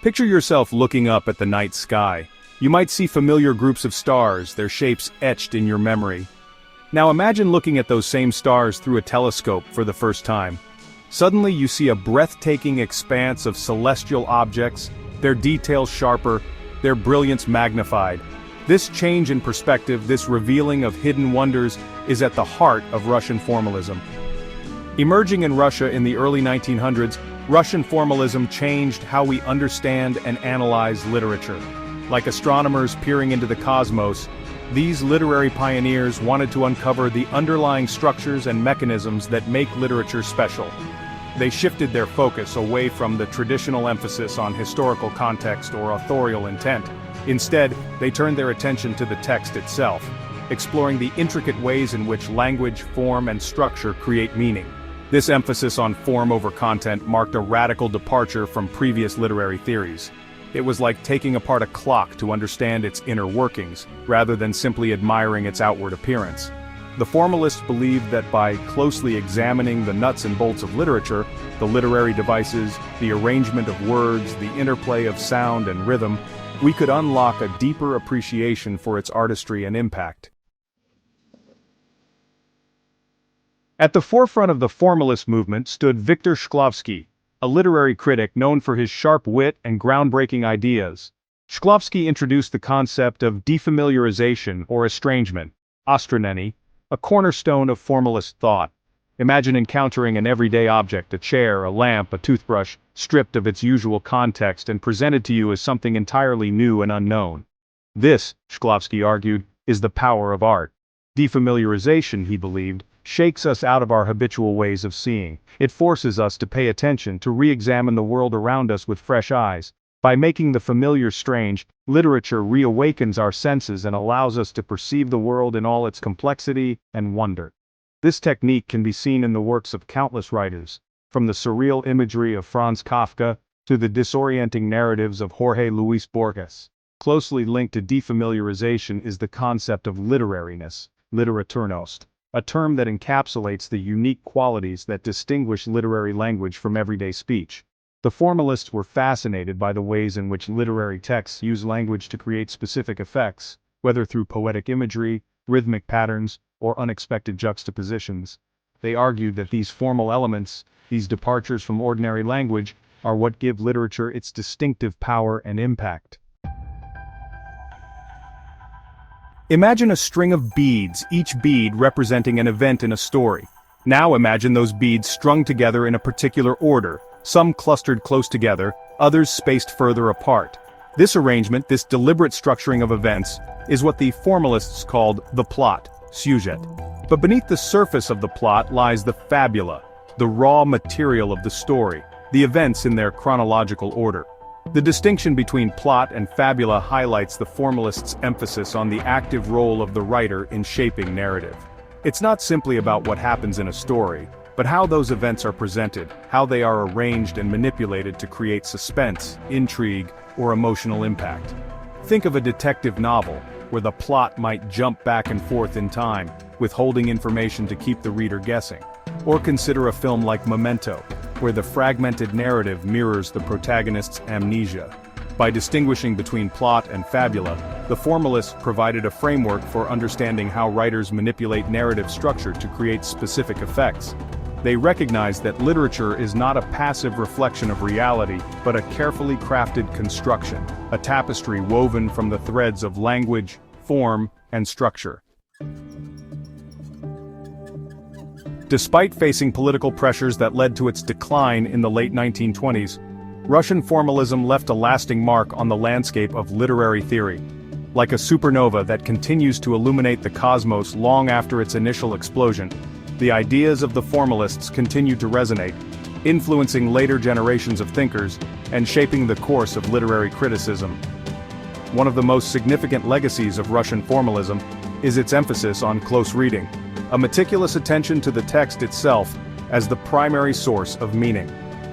Picture yourself looking up at the night sky. You might see familiar groups of stars, their shapes etched in your memory. Now imagine looking at those same stars through a telescope for the first time. Suddenly you see a breathtaking expanse of celestial objects, their details sharper, their brilliance magnified. This change in perspective, this revealing of hidden wonders, is at the heart of Russian formalism. Emerging in Russia in the early 1900s, Russian formalism changed how we understand and analyze literature. Like astronomers peering into the cosmos, these literary pioneers wanted to uncover the underlying structures and mechanisms that make literature special. They shifted their focus away from the traditional emphasis on historical context or authorial intent. Instead, they turned their attention to the text itself, exploring the intricate ways in which language, form, and structure create meaning. This emphasis on form over content marked a radical departure from previous literary theories. It was like taking apart a clock to understand its inner workings, rather than simply admiring its outward appearance. The formalists believed that by closely examining the nuts and bolts of literature, the literary devices, the arrangement of words, the interplay of sound and rhythm, we could unlock a deeper appreciation for its artistry and impact. At the forefront of the formalist movement stood Viktor Shklovsky, a literary critic known for his sharp wit and groundbreaking ideas. Shklovsky introduced the concept of defamiliarization or estrangement, ostranenie, a cornerstone of formalist thought. Imagine encountering an everyday object, a chair, a lamp, a toothbrush, stripped of its usual context and presented to you as something entirely new and unknown. This, Shklovsky argued, is the power of art. Defamiliarization, he believed, shakes us out of our habitual ways of seeing. It forces us to pay attention, to re-examine the world around us with fresh eyes. By making the familiar strange, literature reawakens our senses and allows us to perceive the world in all its complexity and wonder. This technique can be seen in the works of countless writers, from the surreal imagery of Franz Kafka to the disorienting narratives of Jorge Luis Borges. Closely linked to defamiliarization is the concept of literariness, literaturnost, a term that encapsulates the unique qualities that distinguish literary language from everyday speech. The formalists were fascinated by the ways in which literary texts use language to create specific effects, whether through poetic imagery, rhythmic patterns, or unexpected juxtapositions. They argued that these formal elements, these departures from ordinary language, are what give literature its distinctive power and impact. Imagine a string of beads, each bead representing an event in a story. Now imagine those beads strung together in a particular order, some clustered close together, others spaced further apart. This arrangement, this deliberate structuring of events, is what the formalists called the plot, sujet. But beneath the surface of the plot lies the fabula, the raw material of the story, the events in their chronological order. The distinction between plot and fabula highlights the formalists' emphasis on the active role of the writer in shaping narrative. It's not simply about what happens in a story, but how those events are presented, how they are arranged and manipulated to create suspense, intrigue, or emotional impact. Think of a detective novel, where the plot might jump back and forth in time, withholding information to keep the reader guessing. Or consider a film like Memento, where the fragmented narrative mirrors the protagonist's amnesia. By distinguishing between plot and fabula, the formalists provided a framework for understanding how writers manipulate narrative structure to create specific effects. They recognized that literature is not a passive reflection of reality, but a carefully crafted construction, a tapestry woven from the threads of language, form, and structure. Despite facing political pressures that led to its decline in the late 1920s, Russian formalism left a lasting mark on the landscape of literary theory. Like a supernova that continues to illuminate the cosmos long after its initial explosion, the ideas of the formalists continue to resonate, influencing later generations of thinkers and shaping the course of literary criticism. One of the most significant legacies of Russian formalism is its emphasis on close reading, a meticulous attention to the text itself as the primary source of meaning.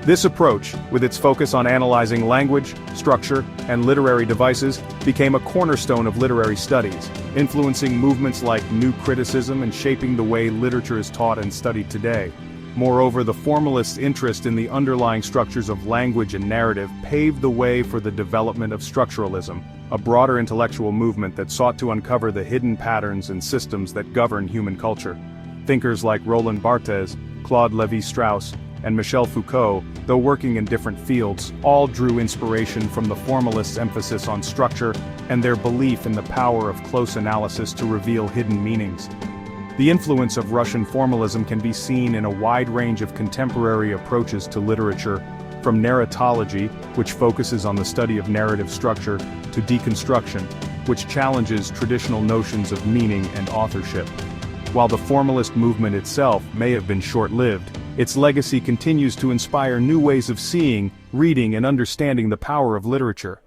This approach, with its focus on analyzing language, structure, and literary devices, became a cornerstone of literary studies, influencing movements like New Criticism and shaping the way literature is taught and studied today. Moreover, the formalists' interest in the underlying structures of language and narrative paved the way for the development of structuralism, a broader intellectual movement that sought to uncover the hidden patterns and systems that govern human culture. Thinkers like Roland Barthes, Claude Lévi-Strauss, and Michel Foucault, though working in different fields, all drew inspiration from the formalists' emphasis on structure and their belief in the power of close analysis to reveal hidden meanings. The influence of Russian formalism can be seen in a wide range of contemporary approaches to literature, from narratology, which focuses on the study of narrative structure, to deconstruction, which challenges traditional notions of meaning and authorship. While the formalist movement itself may have been short-lived, its legacy continues to inspire new ways of seeing, reading, and understanding the power of literature.